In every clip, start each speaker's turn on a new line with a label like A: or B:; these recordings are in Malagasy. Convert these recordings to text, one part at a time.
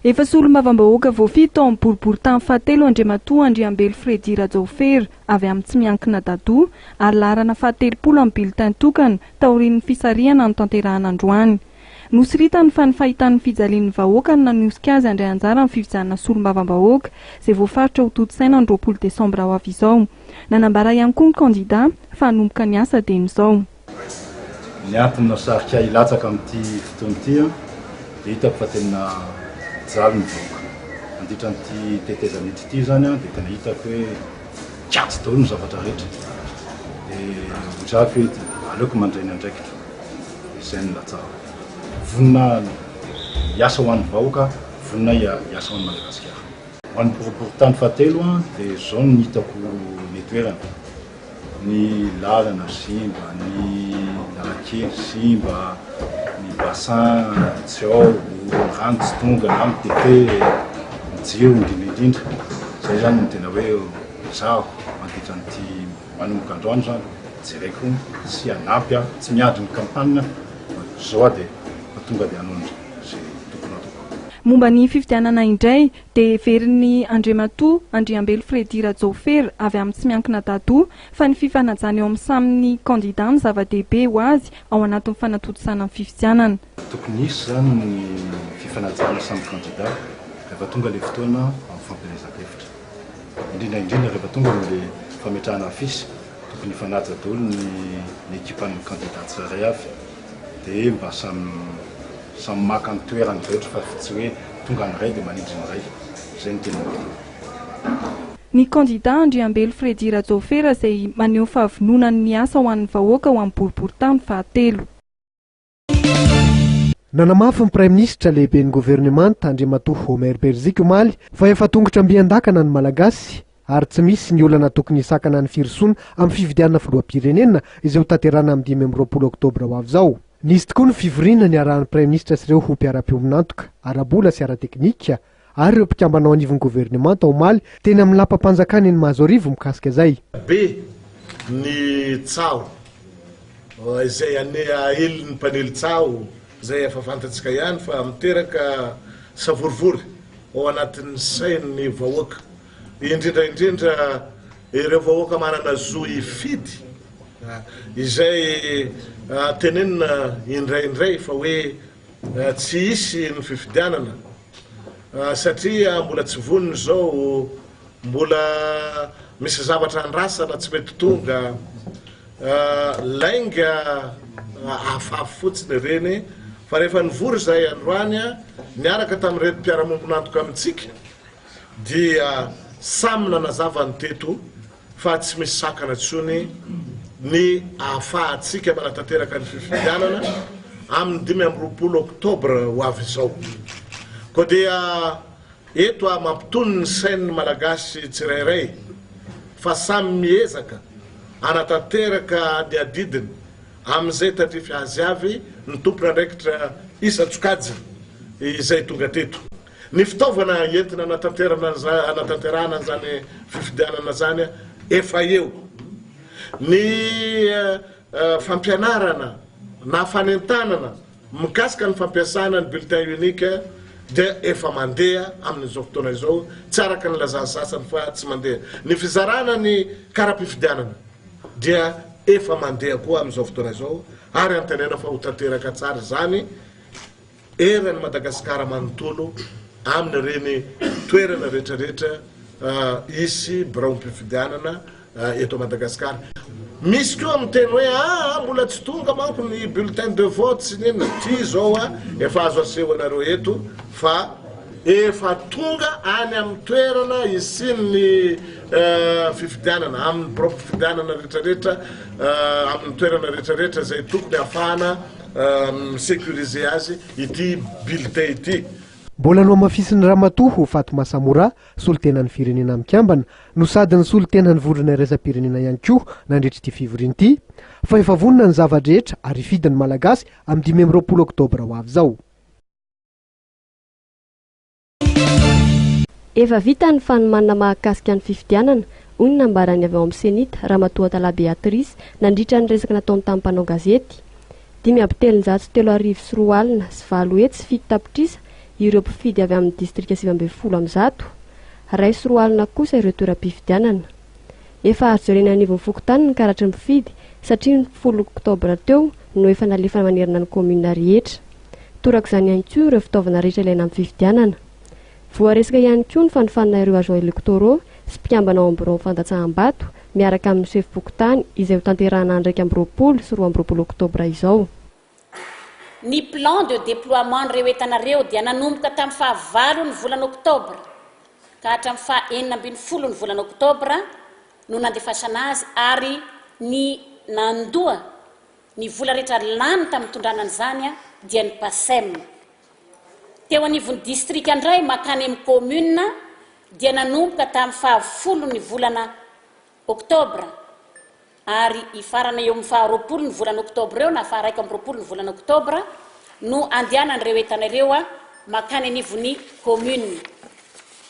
A: Efa solo-mavambahoaka voafito ao amin'ny boriboritany fahatelo Andriamatoa Andriambelo Fredy Rajaofery avy amin'ny tsy miankina Dado ary laharana fahatelopolo amin'ny bulletin tokana taorian'ny fisarihana ny tanterahana androany. Nosirita ny fanifahitan'ny fijalian'ny vahoaka ny nanosika azy andray anjara amin'ny fifidianana solo-mavambahoaka izay voafaritra ho toto-tsaina ny 20 Desambra ho avy izao. Nanambara ihany koa ny kandida fa hanomboka ny asa dia izao.
B: Ny antony nasarika hilatsaka amin'ity fotoana ity dia hitako fa tena jaly ny vahoaka. Mandritra n'ity tetezana ity zany dia tena hitako hoe kiatsy daholo ny zavatra rehetra. Dia mizafy hoe aleoko mandray ny andraikitra. Izay no latsara. Vonina hiasa ho an'ny vahoaka, vonina hiasa ho an'ny Madagasikara. Ho an'ny boriboritany fahatelo dia izao no hitako ny toerana. Ny lalana simba, ny lalan-kely simba, ny bassin tsy ao, rano tsy tonga na mitete mijiro indrindra. Izay zany no tena hoe zaho mandritra n'ity manomboka androany zany jereko sy hanampy tsy miandry ny kampania zao dia tonga dia hanondra izay tokony atao.
A: Momba ny fifidianana indray dia veriny Andriamatoa Andriambelo Fredy Rajaofery avy amin'ny tsy miankina Dado fa ny fifanajana eo amin'ny samy kandida ny zava-dehibe ho azy ao anatin'ny fanatotosana ny fifidianana.
B: Tokony hisy zany ny fifanajana samy kandida rehefa tonga ilay fotoana amin'ny fampielezan-kevitra. Indrindra rehefa tonga ilay fametrahana afisy tokony hifanaja daholo ny ekipan'ny kandida tsirairay avy dia mba samy maka ny toerany rehetra fa tsy hoe tonga ny ray dia manindry ny ray. Izay ny tena
A: ny kandida Andriambelo Fredy Rajaofery izay maneho fahavononany ny asa ho an'ny vahoaka ho amin'ny boriboritany fahatelo.
C: Nanamafy ny praiminisitra lehiben'ny governemanta Andriamatoa Omer Berzika omaly fa efa tongotra ambian-dakana ny malagasy ary tsy misy ny olana tokony hisakana ny firisona amin'ny fifidianana filoham-pirenena izay ho tanterahana amin'ny 20 Oktobra ho avy izao. Nisy tokoa ny fivoriana ny arahan'ny praiminisitra sy ireo ho mpiara-piominantoka, arabola sy ara-teknika ary ireo mpikambanao anivon'ny governemanta omaly teny amin'ny lapam-panjakany ny mahazo arivo mikasika izay.
D: Be ny tsao izay eliny mpanely tsao izay efa fantatsika ihany fa miteraka savorivory ao anatin'ny sain'ny vahoaka. Indrindra ireo vahoaka manana zo hifidy izay tenenina indraindray fa hoe tsy hisy ny fifidianana satria mbola tsy voniny zao, mbola misy zavatra andrasana tsy mety tonga lainga afafy fotsiny reny fa rehefa nivory zay androany niaraka tamin'ireto mpiara-mombonantoka amintsika dia samy nanazava ny teto fa tsy misy sakana tsony ny ahafahantsika manatanteraka ny fifidianana amin'ny 20 Oktobra ho avy izao. Koa dia eto mampitony ny sain'ny malagasy tsirairay fa samy miezaka anatanteraka ny adidiny amin'izay tandrify azy avy ny tompona andraikitra isa-tsokajy izay tonga teto. Ny fitaovana entina anatanterahana zany fifidianana zany efa eo. Ny fampianarana na fanentanana mikasika ny fampiasana ny bulletin unique dia efa mandeha amin'izao fotoana izao, tsy araka ny lazany sasany fa tsy mandeha. Ny fizarana ny kara-pifidianana dia efa mandeha koa amin'izao fotoana izao ary antenena fa ho tanteraka tsara zany eran'ny Madagasikara manontolo amin'ny reny toerana rehetrarehetra isy birao-pifidianana eto Madagasikara. Misy koa miteny hoe mbola tsy tonga manko ny bulletin de vote sy nina ty zao efa azo asehoanareo eto fa efa tonga any amin'ny toerana isin'ny fifidianana amin'ny propre fifidianana rehetrarehetra amin'ny toerana rehetrarehetra izay tokony ahafahana sécuriser azy ity bulletin ity.
C: Mbola no amafisin'ny ramatoa Fatoma Samora, solotenan'ny firenena mikambana, no sady ny solotenan'ny vondrona iraisam-pirenena ihany koa nandritra ity fivoriana ity, fa efa vonona ny zava-drehetra ary ifidin'ny malagasy amin'ny 20 Oktobra ho avy izao.
E: Efa vita ny fanomanana mahakasika ny fifidianana, hoy ny nambarany avy ao amin'ny senita ramatoa Tala Beatrice nandritra ny resaka nataony tamin'ny mpanao gazety. 5 amby 3 sy 3 arivo sy 4 alina sy 7 hetsy fito tapitrisa ireo mpifidy avy amin'ny distrika 2010 ray sy roa alina kosa ireo toeram-pifidianana. Efa azo jerena anivon'ny fokontany ny karatry ny mpifidy satria ny 10 oktobra teo no efa nalefa manerana ny komina rehetra. Toraka izany ihany koa ireo fitaovana rehetra ilaina amin'ny fifidianana. Voaresaka ihany koa ny fanofanana ireo agents électoraux sy mpiambana ao amin'ny fandatsaham-bato miaraka amin'ny sefim-pokotany izay ho tanterahana ny 20 sy 20 oktobra izao.
F: Ny plan de déploiement reo entanareo dia nanomboka tamin'ny 9 ny volana oktobra ka hatramin'ny 9 ny volana oktobra no nandefasana azy ary ny nandoa ny vola rehetra lany tamin'ny tondrana an'izany dia ny PASEM. Teo anivon'ny distrika andray makany amin'ny commune dia nanomboka tamin'ny 10 ny volana oktobra ary ifarana eo amin'ny 20 ny volana oktobra eo na 20 ny volana oktobra no andehanan'ireo entanareo makany anivon'ny commune.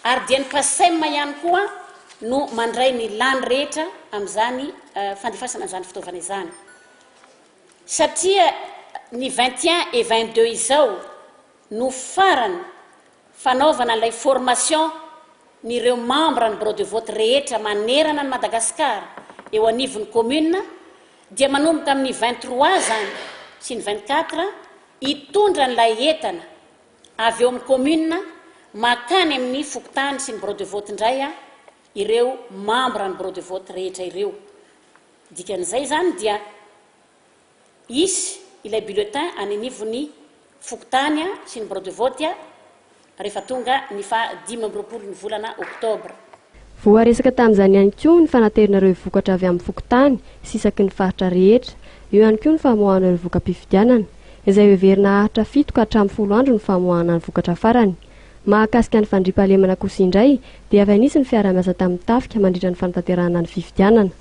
F: Ary dia ny PASEM ihany koa no mandray ny lany rehetra amin'izany fandefasana an'izany fitaovana izany. Satria ny 21 et 22 izao no farany fanaovana ilay formation ny ireo membre ny bureau de vote rehetra manerana ny Madagasikara eo anivon'ny commune dia manomboka amin'ny 23 zany sy ny 24 hitondra n'ilay entana avy eo amin'ny commune makany amin'ny fokontany sy ny bureau de vote indray ireo membre ny bureau de vote rehetra ireo. Dikan'izay zany dia isy ilay bulletin any anivon'ny fokontany sy ny bureau de vote rehefa tonga ny 15 ny volana oktobra.
E: Voaresaka tamin'izany ihany koa ny fanaterana ireo vokatra avy amin'ny fokontany sy isaky ny faritra rehetra. Eo ihany koa ny famoahana ireo voka-pifidianana izay heverina ahatra 7 ka hatramin'ny 10 andro ny famoahana ny vokatra farany. Mahakasika ny fandriampahalemana kosa indray dia avy anisy ny fiara-miasa tamin'ny tafika mandritra ny fanatanterahana ny fifidianana.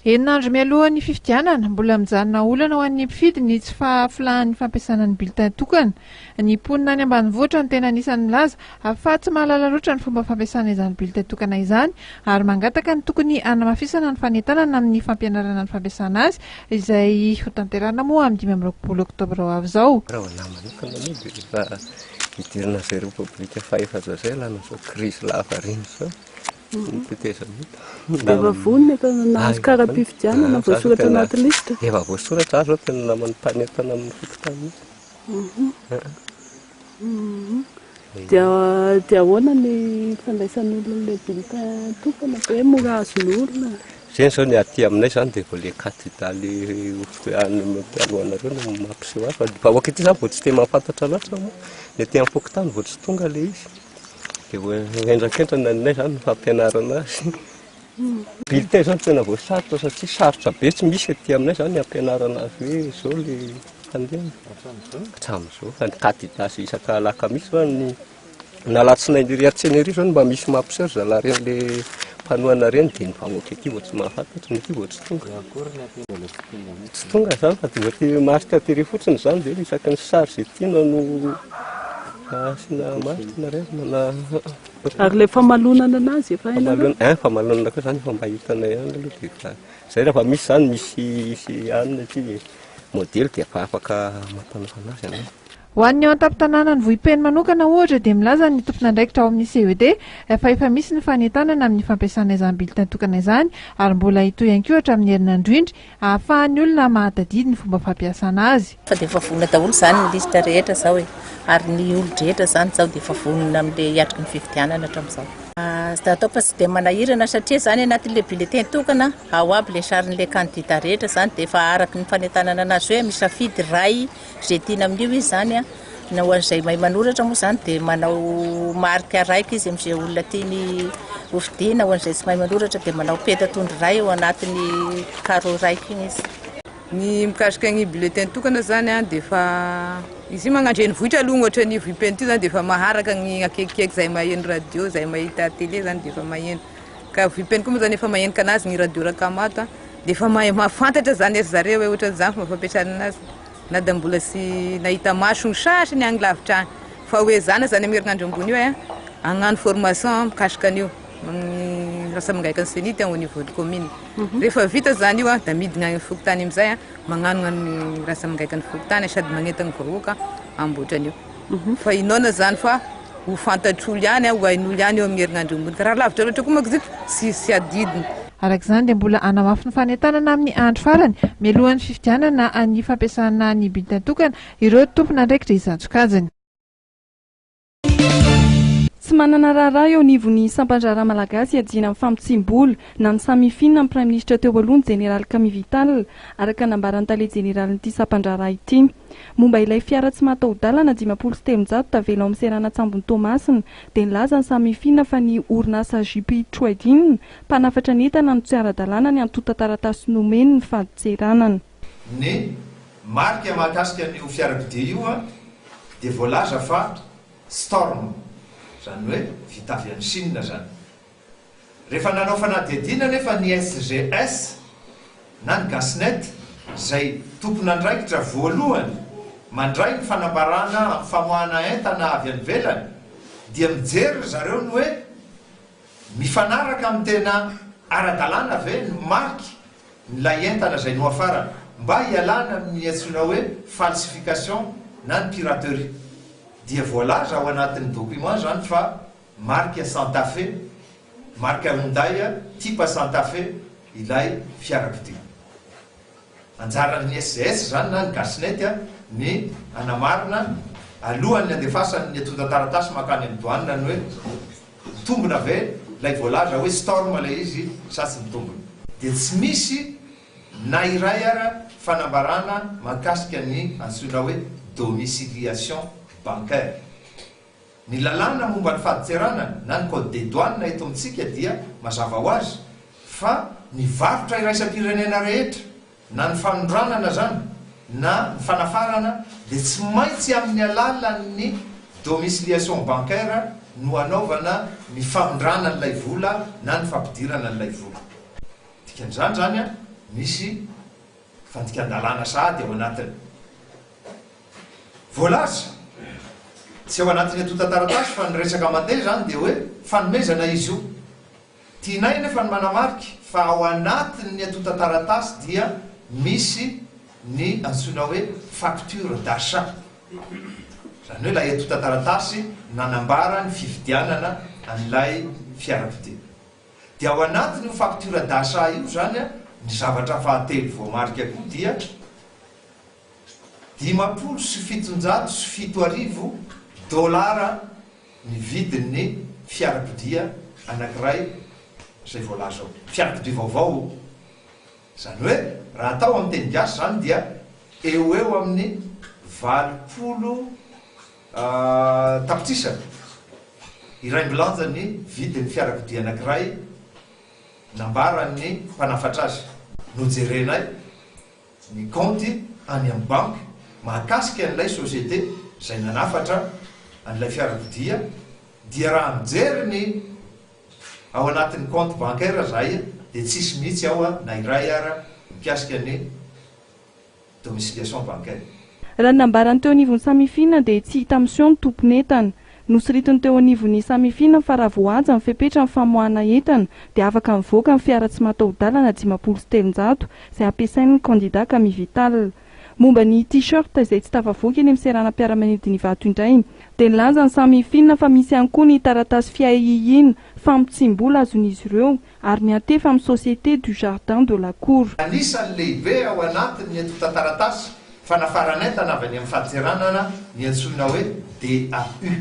G: Herinandro mialohan'ny fifidianana mbola mijanona olana ho an'ny mpifidy ny tsy fahafilahan'ny fampiasana ny bulletin tokana. Ny mponina any ambanivohitra no tena anisan'ny laza afa tsy mahalala loatra ny fomba fampiasana izany bulletin tokana izany ary mangataka ny tokony hanamafisana ny fanentanana amin'ny fampianarana ny fampiasana azy izay ho tanterahana moa amin'ny 15 oktobra ho avy izao.
H: Raha namanokana moa dia efa hidirana izay repoblika fahefazo izay lana zao crise lava reny zao.
I: Efa vonona efa nahazo kara-pifidianana voasoratra anaty lista.
H: Efa voasoratra azo tena namany mpanentana amin'ny fokontany.
I: Dia ahoana ny fandraisan'olona ilay bulletin tokana hoe mora azon'olona.
H: Zay zao ny aty aminay zany dia vao le candidat le alohanareo no mampiseho azy fa hoaka ity zany vao tsy te mahafantatra loatra moa ny aty amin'ny fokontany vao tsy tonga le izy. Dia endrakentrana ninay zany ny fampianarana azy. Bulletin zany tena voasarotra satria sarotra be tsy misy aty aminay zany ny ampianarana azy hoe zao le fandehana. Hatramin'izao fa ny candidat sy isaka alakamisy zany ny nalatsinainy riatseny ery zao mba misy mampiseho zala reny le mpanohana reny dia ny vahoaka aty vao tsy mahafantatra ny aty vao tsy tonga. Tsy tonga zany fa dia vao marika tery fotsiny zany dia isaky ny sary izay tiana no sina marina reny
I: ary le famalonana anazy efa hainao.
H: Famalonana koa zany efa mba hitanay ihany aloha dia efa zay rehefa misy zany misy anina aty modely dia efa afaka mampanofana azy ianao.
G: Ho an'ny ao an-tampon-tanàna ny vohipeny manokana ohatra dia milaza ny tompon'andraikitra ao amin'ny CED efa misy ny fanentanana amin'ny fampiasana izany bulletin tokana izany ary mbola hitoy ihany koa hatramin'ny herinandro indry ahafahan'ny olona mahatadidy ny fomba fampiasana azy.
J: Fa dia efa vonona daholo izany ny lista rehetra zao ary ny olo rehetra zany zao dia efa vonona amin'ilay hiatriky ny fifidianana hatramin'izao. Sy atao fa tsy dia manahirana satria zany anatin'ilay bulletin tokana ao aby le sarin'ilay candidat rehetra zany dia efa araky ny fanentanana anazy hoe misafidy ray izay tiana amin'io izy zany na ho an'izay mahay manoratra moa zany dia manao marika raika izy amin'izay olona tiany hofidiana, ho an'izay tsy mahay manoratra dia manao petatondro ray ao anatin'ny carreau raika iny izy.
K: Ny mikasika ny bulletin tokana zany dia efa izy magnandreny vohitra aloha ohatra ny vohipeny ity zany dia efa maharaka ny akekikeky izay maheno radio izay mahita télé zany dia efa maheno ka vohipeny koa moa zany efa mahenika anazy ny radio rakamato dia efa mahay mahafantatra zany ery zareo hoe ohatran'izany fomba fampiasana anazy na dia mbola sy nahita maso ny sasany any lavitra any fa hoe zany amin'ny herinandro ambony io hagnano formation mikasika an'io rasa mingaika ny senity au niveau de commune rehefa vita zany io da midina ny fokotany amizay magnano ny rasa mingaika ny fokotany sady magnetana goroka ambotrany io fa inona zany fa ho fantatr'olo ihany ho hain'olo ihany eo amin'ny herinandro ambony raha lavitra loatra koa manko zito sy adidina
G: arak'izany dia mbola anamafy ny fanentanana amin'ny andro farany mialohan'ny fifidianana ny fampiasana ny bulletin tokana ireo tompona ndraikitra izantsokajiny.
A: Tsy manana raharaha eo nivony sampandrara malagasy adina amin'ny fampitsim-bola na ny samifina amin'ny prime ministre teo aloha ny général Camille Vital araka nambaran'ny tale généralin'ity sampandrara ity. Momba ilay fiara tsy mataho-dalana 530 tavela amin'ny serana Tsambony Tomasina dia nilaza ny samifina fa ny orinasa JP Trading mpanafatra ny entana no tsy ara-dalàna ny antota taratasy nomeny ny faditseranana.
L: Ny marika mahakasika ny fiarakodia io dia voalaza fa Storm zany hoe vita avy any Chine zany. Rehefa nanao fanadihadiana nefa ny SGS na ny Gasnet zay tompon'andraikitra voalohany mandray ny fanambarana amin'ny famoahana entana avy any velany dia mijery zareo ny hoe mifanaraka amin'ny tena ara-dalàna ve ny marky nylay entana zay no afara mba hialana amin'ny antsoina hoe falsification na ny piraterie. Dia voalaza ao anatin'ny document zany fa marque Santa Fe, marque Hyundai, type Santa Fe ilay fiarakodia. Anjaran'ny SGS zany na ny Gasnet ny anamarina alohan'ny andefasan'ny antota taratasy makany amin'ny douane ny hoe tombona ve lay voalaza hoe Storm lay izy sasy ny tombona. Dia tsy misy na iray ara fanambarana mahakasika ny antsoina hoe domiciliation bancaire. Ny lalàna momba ny faditseranana na ny code des douanes eto amintsika dia mazava ho azy fa ny varotra iraisam-pirenena rehetra na ny fanondranana zany na ny fanafarana dia tsy maintsy amin'ny alalan'ny domiciliation bancaire no anaovana ny famondranana n'ilay vola na ny fampidirana n'ilay vola. Dikan'izany zany misy fandikan-dalàna sahady ao anatiny. Voalaza tsy ao anatin'ny antota taratasy fa ny resaka mandeha zany dia hoe fanomezana izy io. Tianay nefa ny manamariky fa ao anatin'ny antota taratasy dia misy ny antsoina hoe facture d'achat. Zany hoe lay antota taratasy nanambara ny fividianana an'ilay fiarakodia. Dia ao anatin'io facture d'achat io zany ny zavatra fahatelo voamarika koa dia 507,750 dolara ny vidin'ny fiarakodia anankiray zay voalaza ao. Fiarakodia vaovao. Zany hoe raha atao amin'ny teny gasy zany dia eo amin'ny 20 tapitrisa iray milanja ny vidin'ny fiarakodia anankiray nambaran'ny mpanafatra azy. Nojerenay ny compte any amin'ny banque mahakasika an'ilay société zay nanafatra an'ilay fiarakodia dia raha mijery ny ao anatin'ny compte bancaire zay dia tsisy mihitsy ao na iray ara mikasika ny domiciliation bancaire.
A: Raha nambarany teo anivon'ny samifina dia tsy hita mission ny tompon'entana. Nosoritiny teo anivon'ny samifina fa raha voaja ny fepetra ny famoahana entana dia afaka mivoaka ny fiara tsy mataho-dalana 570 izay ampiasain'ny candidat Camille Vital. Momba ny t-shirt izay tsy tafavoaka eny amin'ny serana mpiara-manidiny vato indray dia nilaza ny samifina fa misy ihany koa ny taratasy fiahihiana fampitsim-bola azon'izy ireo ary miantefa amin'ny société du jardin de la cour.
L: Anisan'ny lehibe ao anatin'ny antota taratasy fanafaran'entana avy any amin'ny faditseranana ny antsoina hoe DAU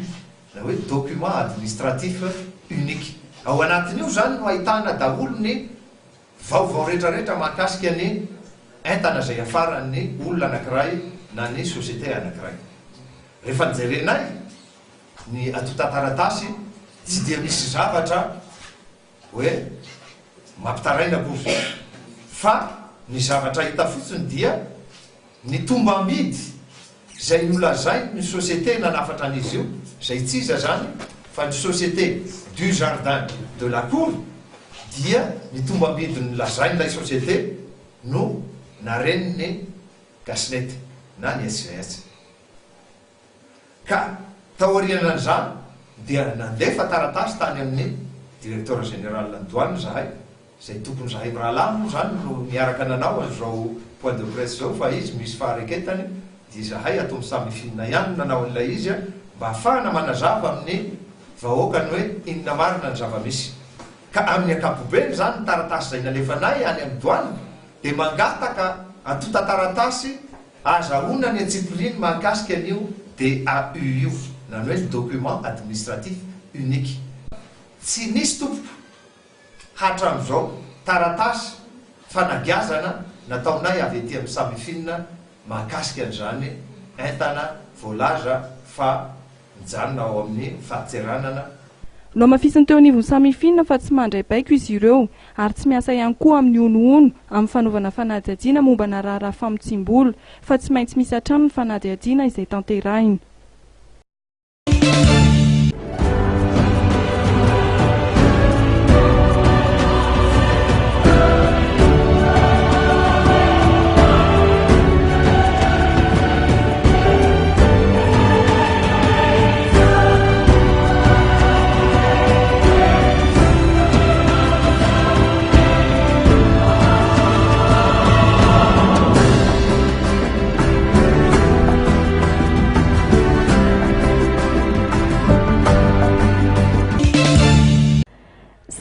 L: na hoe document administratif unique. Ao anatin'io zany no ahitana daholo ny vaovao rehetrarehetra mahakasika ny entana zay afaran'ny olona anankiray na ny société anankiray. Rehefa nijerenay ny antota taratasy tsy dia misy zavatra hoe mampitaraina kozy fa ny zavatra hita fotsiny dia ny tombam-bidy zay nolazainy ny société nanafatra an'izy io zay tsiza zany fa ny société du jardin de la cour dia ny tombam-bidy nolazain'ilay société no nareniny Gasnet na ny SGS. Ka taorianan'izany dia nandefa taratasy tany amin'ny directeur général douane zahay zay tokony zahay rahalahy moa zany no miaraka nanao azao point de presse zao fa izy misy fahareketany dia zahay atao misamyfinina ihany nanao an'ilay izy a mba ahafahana manazava amin'ny vahoakany hoe inona marina ny zava-misy ka amin'ny ankapobeny zany ny taratasy zay nalefanay any amin'ny douane dia mangataka atota taratasy azahoana ny atsipiriny mahakasika an'io DAU io nany hoe document administratif unique tsy nisy tompo hatram'izao taratasy fanagiazana nataonay avy ety amin'ny samyfinina mahakasika an'izany entana voalaza fa mijanona ao amin'ny fahatseranana.
A: Loa mafisiny teo anivony samyfinina fa tsy mandray baiko izy ireo ary tsy miasa ihany koa amin'ny ono-ono amin'ny fanaovana fanadihadiana mombana raharaha famotsim-bolo fa tsy maintsy misy hatrano ny fanadihadiana izay tanterahiny.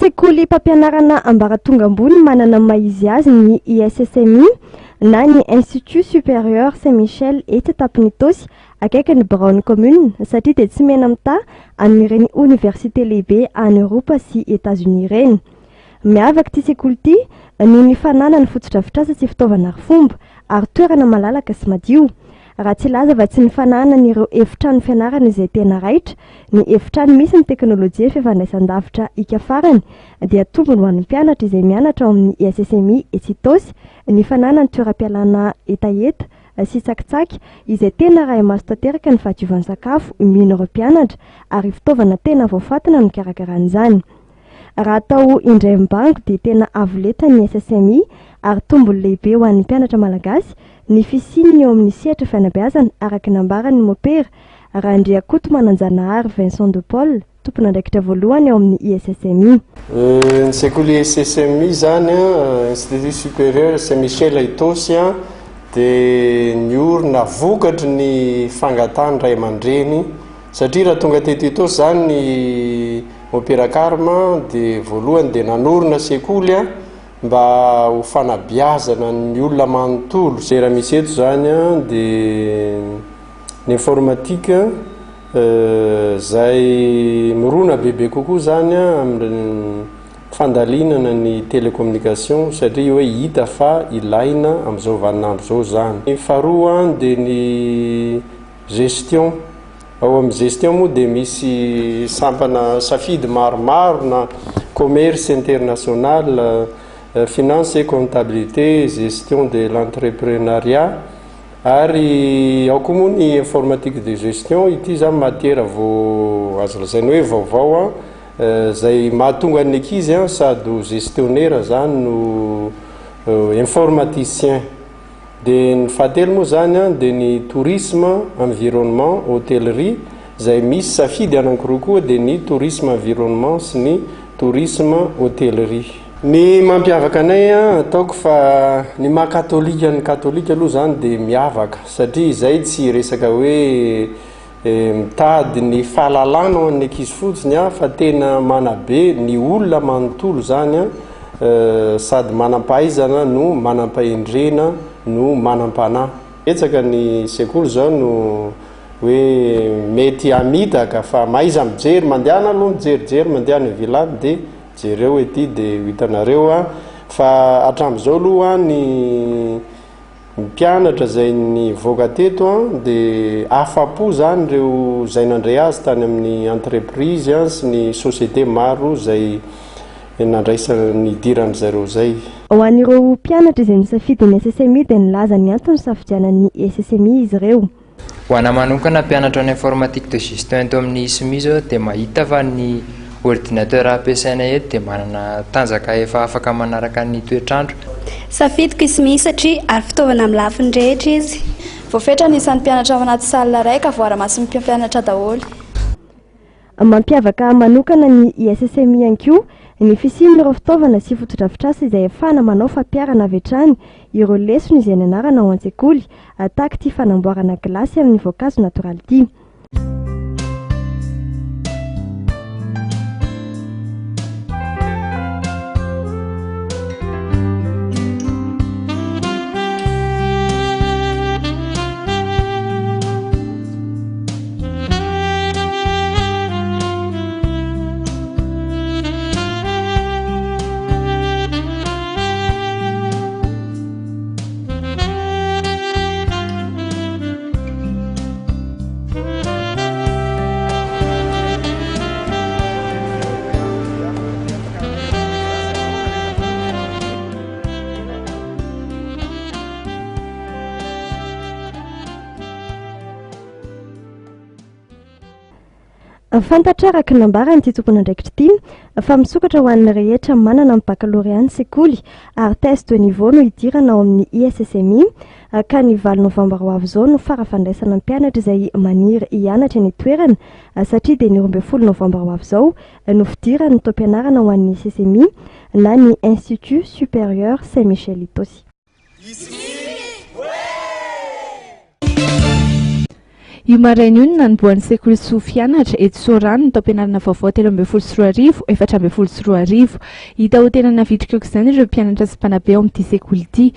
M: Sekoly mpampianarana ambaratonga ambony manana maizy azy ny ISSMI na ny Institut Supérieur Saint-Michel ety Tampinitosy akaiky Brown Commune satria dia tsy mena mita amin'ireny université lehibe any Europa sy États-Unis ireny. Miavaka ity sekoly ity noho ny fananany fotodrafitrasa sy fitaovana fomba ary toerana malalaka sy madio. Raha tsy laza fa tsy ny fananan'ireo efitrano fianarana izay tena raitra, ny efitrano misy ny teknôlôjia fifandraisan-davitra ika farany dia tombony ho an'ny mpianatra izay mianatra ao amin'ny ISSMI Etsitosy ny fananany toeram-pialana etaeta sy tsakitsaky izay tena ray maso tanteraka ny fahadiovan'ny sakafo mino ireo mpianatra ary fitaovana tena voafantina no karakaran'izany. Raha atao indray mbango dia tena avoleta ny ISSMI ary tombony lehibe ho an'ny mpianatra malagasy ny fisininy eo amin'ny sehatra fianabeazana araka nambarany mopera Randriakoto Mananjanahary Vincent de Paul tompona andraikitra voalohany ao amin'ny ISSMI.
N: Ny sekoly ISSMI zany Institut Supérieur Saint-Michel Etosy dia niorina vokatry ny fangatahany ray aman-dreny satria raha tonga teto Etosy zany ny opera karma dia voalohany dia nanorina sekoly mba ho fanabiazana ny olona manontolo zay raha misy eto zany dia ny informatique zay mirona bebe kokoa zany amin'ny fandalinana ny télécommunication satria hoe hita fa ilaina amin'izao vaninandro zao zany. Ny faharoa dia ny gestion ao amin'ny gestion moa dia misy sampana safidy maromaro na commerce international, finance et comptabilité, gestion de l'entrepreneuriat ary ao koa moa ny informatique de gestion ity zany matière vao azo lazaina hoe vaovao zay mahatonga ny ankizy sady gestionnaire zany no informaticien. Dia ny fahatelo moa zany dia ny tourisme, environnement, hôtellerie zay misy safidy anankiroa koa dia ny tourisme environnement sy ny tourisme hôtellerie. Ny mampiavaka anay ataoko fa ny mahakatolika ny katolika aloha zany dia miavaka satria izay tsy resaka hoe mitady ny fahalalana ao amin'ny ankizy fotsiny fa tena manabe ny olona manontolo zany sady manam-pahaizana no manam-pahendrena no manam-panahy. Etsaka ny sekoly zao no hoe mety amitaka fa maiza mijery mandehana aloha mijerijery mandehana vilany dia jereo ety dia hitanareo fa hatramin'izao aloha ny mpianatra zay ny voaka teto dia afapo zany reo zay nandray azy tany amin'ny entreprise sy ny société maro zay nandraisany dirany zareo zay.
M: Ho an'ireo mpianatra izay nisafidy ny SSMI dia nilaza ny antony safidianan'ny SSMI izy ireo.
O: Ho ana manokana mpianatra ny informatique de gestion eto amin'ny SMI zao dia mahita fa ny ordinateur ampiasaina eto dia manana tanjaka efa afaka manaraka ny toetrandro.
P: Safidiko SMI satria ary fitaovana amin'ny lafiny rehetra izy. Voafetra ny isan'ny mpianatra ao anaty salina raika voara-masin'ny mpianatra daholo.
M: mampiavaka manokana ny ISSMI ihany koa ny fisian'ireo fitaovana sy fotodrafitrasa izay efana manao fampiarana avy hatrany ireo lesona izay nianarana ao an-tsekoly tahaka ity fanamboarana glasy amin'ny voankazo natoraly ity. Fantatra araka nambarany ity tompona andraikitra ity fa misokatra ho an'ny rehetra manana amin'ny baccalauréat ny sekoly ary test de niveau no idirana ao amin'ny ISSMI ka ny 9 novambra ho avy izao no farafandraisana ny mpianatra izay maniry hianatra ny toerana satria dia ny 12 novambra ho avy izao no fidirana ny taom-pianarana ho an'ny ISSMI na ny Institut Supérieur Saint-Michel Itosy.
A: Io maraina io nanomboan'ny sekoly Sofianatra eto Sorano ny taom-pianarana vaovao 13 4 14 hita ho tena navitrika aoka izany ireo mpianatra sy mpanabe ao amin'ity sekoly ity.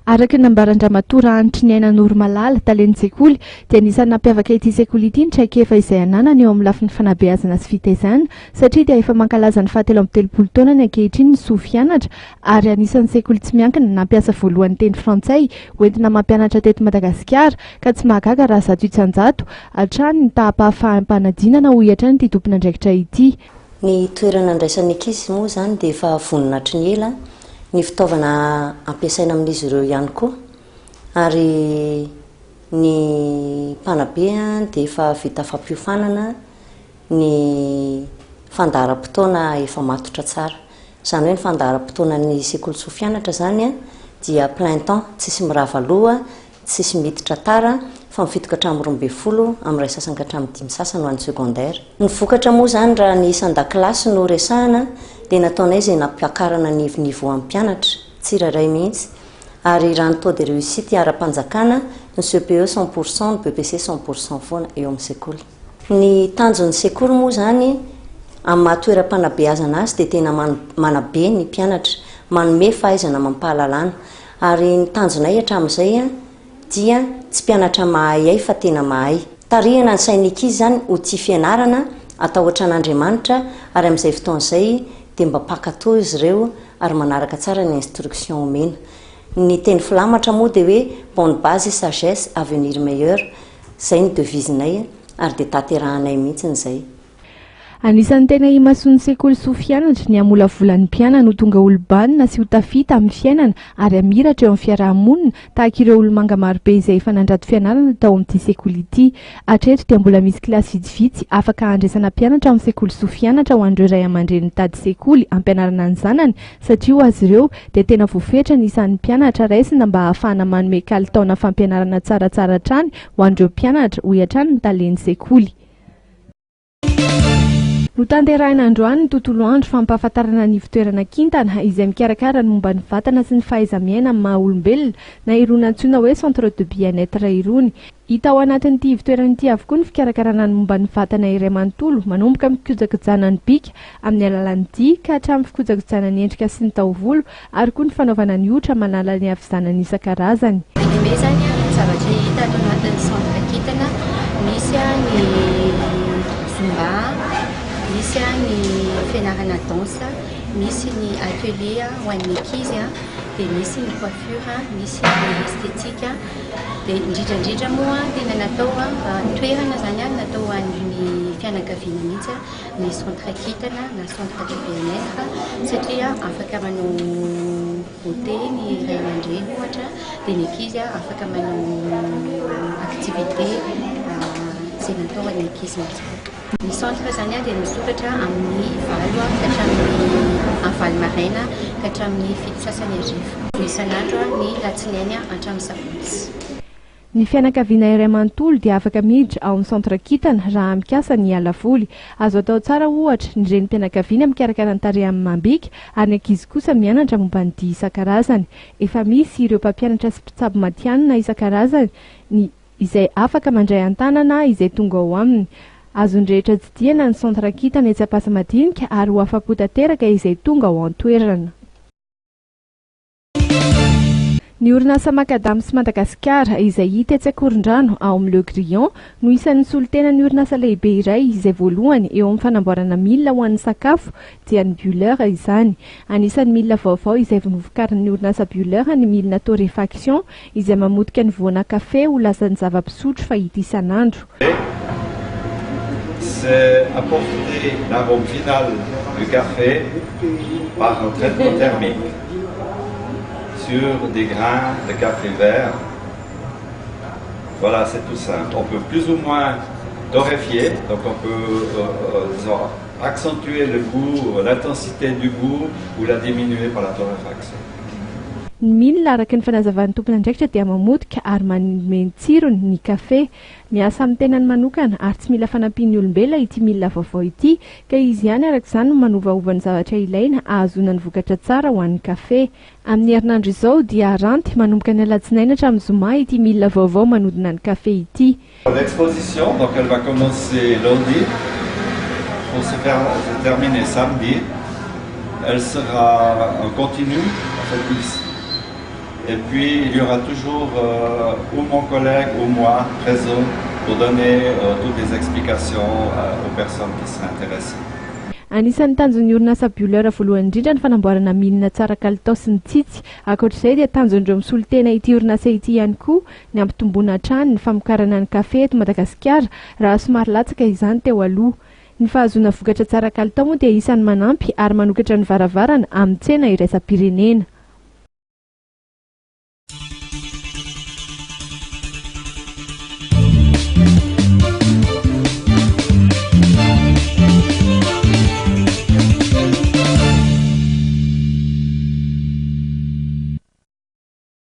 A: Araka nambarandramatoa antry ny aina Noromalala talen'ny sekoly dia anisan'ny nampiavaka ity sekoly ity ny traikefa izay ananany eo amin'ny lafin'ny fanabeazana sy fitaizana satria dia efa mankalaza ny 17 taona ny ankehitriny ny Sofianatra ary anisan'ny sekoly tsy miankina nampiasa voalohany teny frantsay hoentina mampianatra teto Madagasikara ka tsy mahagaga raha zato itsanjato hatrany ny tahapahafaham-panadinana ho hiatrany ity tompona andraikitra ity.
Q: Ny toerana andraisan'ny ankizy moa zany dia efa voninahitry ny ela ny fitaovana ampiasaina amin'izy ireo ihany koa ary ny mpanabe dia efa vita fampiofanana ny fandaharam-potoana efa matotra tsara izany hoe ny fandaharam-potoanan'ny sekoly Sofianatra zany dia plein temps tsisy mirava loha tsisy miditra tara fa mifitoka hatramin'ny 12 amin'ny ray sasany ka hatramin'ny 5 sasany ho an'ny secondaire. Ny vokatra moa zany raha ny isan-dakilasy no resahana dia nataonay izay nampiakarana ny niveau amin'ny mpianatra tsiraray mihitsy ary raha ny taux de réussite ara-panjakana ny CPE 100%, ny BPC 100% foana eo amin'ny sekoly. Ny tanjon'ny sekoly moa zany amin'ny mahatoeram-panabeazana azy dia tena manabe ny mpianatra, manome fahaizana mampahalalana ary ny tanjonay hatramin'izay dia tsy mpianatra mahay fa tena mahay. Tarihana ny sain'ny ankizy zany ho tia fianarana atao ohatran'Andriamanitra ary amin'izay fotoan'izay dia mba mpakatao izy ireo ary manaraka tsara ny instruction omena. Ny teny filamatra moa dia hoe bonne base sagesse avenir meilleur, izay ny devisenay ary dia taterahanay mihitsy izay.
A: Anisan'ny tena imasoan'ny sekoly Sofianatra ny amolavolan'ny mpianana ho tonga olobanina sy ho tafita amin'ny fiainana ary hamiratra eo amin'ny fiarahamonina tahaka ireo olomanga marobe izay efa nandrato fianarana tao amin'ity sekoly ity. Hatreto dia mbola misy kilasy vitsivitsy afaka handraisana mpianatra amin'ny sekoly Sofianatra ho an'ireo ray aman-dreny tady sekoly ampianarana ny zanany satria ho azy ireo dia tena voafetra ny isan'ny mpianatra raisina mba ahafahana manome kalitaona fampianarana tsaratsara hatrany ho an'ireo mpianatra ho hiatrany ny talen'ny sekoly. No tanterahina androany ny tontolo andro fampahafantarana ny fitoerana kintana izay mikarakara ny momba ny vatana sy ny fahaiza-miaina amin'ny maha olombelona na irony antsoina hoe centre de bien-être irony. Hita ao anatin'ity fitoerana ity avokoa ny fikarakarana ny momba ny vatana iray manontolo manomboka amin'ny fikojakojana ny bika amin'ny alalan'ny dia ka hatramin'ny fikojakojana ny endrika sy ny taovolo ary koa ny fanaovana ny otra manala ny havizanany isan-karazany.
R: Ny zany zavatra hita ato anatin'ny centre kintana misy ny zumba, misy ny fianarana dansa, misy ny atelier ho an'ny ankizy dia misy ny coiffure, misy ny estetika dia indrindrandrindra moa tena natao toerana zany natao an'ny fianakaviana mihitsy ny centre kintana na centre de bien-être satria afaka manao beauté ny ray aman-dreny ohatra dia ny ankizy afaka manao activité natao any ankizy mihitsy. Ny centre zany dia misokatra amin'ny 9 hatramin'ny avaly maraina ka hatramin'ny 7 sasany arivo. Isan'andro ny latsinainy hatramin'ny sabotsy.
M: Ny fianakaviana iray manontolo dia afaka miditra ao amin'ny centre kintana raha mikasa ny alavoly. Azo atao tsara ohatra ny renim-pianakaviana mikarakara ny tarehy amin'ny mambika ary ny ankizy kosa mianatra momba ny dia isan-karazany. Efa misy ireo mpampianatra sy mpitsabo matianina isan-karazany izay afaka mandray an-tanana izay tonga ao aminy. Azony rehetra jidiana ny centre kintana etsy Ampasamadinika ary ho afa-po tanteraka izay tonga ao an-toerana. Ny orinasa Makadam sy Madagasikara izay hita etsy Akorondrano ao amin'ny Le Grillon no isan'ny solitena ny orinasa lehibe iray izay voalohany eo amin'ny fanamboarana milina ho an'ny sakafo dia ny Buller izany. Anisan'ny milina vaovao izay novokarin'ny orinasa Buller ny milina torréfaction izay mamotika ny voana kafe ho lasa ny zava-pisotro fahita isan'andro.
S: C'est apporter l'arôme final du café par un traitement thermique sur des grains de café vert. Voilà, c'est tout simple. On peut plus ou moins torréfier, donc on peut accentuer le goût, l'intensité du goût ou la diminuer par la torréfaction.
M: Ny milina araka ny fanazavan'ny tompony andraikitra dia mamotika ary manome ny tsirony ny kafe. Miasa amin'ny tenany manokana ary tsy mila fanampian'ny olombelona ity milina vaovao ity ka izy ihany araka izany no manovaova ny zavatra ilaina ahazona ny vokatra tsara ho an'ny kafe. Amin'ny herinandro izao dia ranty manomboka ny alatsinainy hatramin'ny zoma ity milina vaovao manodina ny kafe ity.
S: L'exposition, donc elle va commencer lundi pour se terminer samedi. Elle sera en continu et puis il y aura toujours ou mon collègue ou moi présent pour donner toutes les explications aux personnes qui seraient intéressées.
M: Anisan'ny tanjon'ny orinasa Buller voalohany indrindra ny fanamboarana milina tsara kalitao sy ny tsitsy. Ankoatr'izay dia tanjon'ireo misolitena ity orinasa ity ihany koa ny ampitomboana hatrany ny famokarana ny kafe eto Madagasikara raha somary latsaka izany teo aloha. Ny fahazoana vokatra tsara kalitao moa dia isan'ny manampy ary manokatra ny varavarana amin'ny tsena iraisam-pirenena.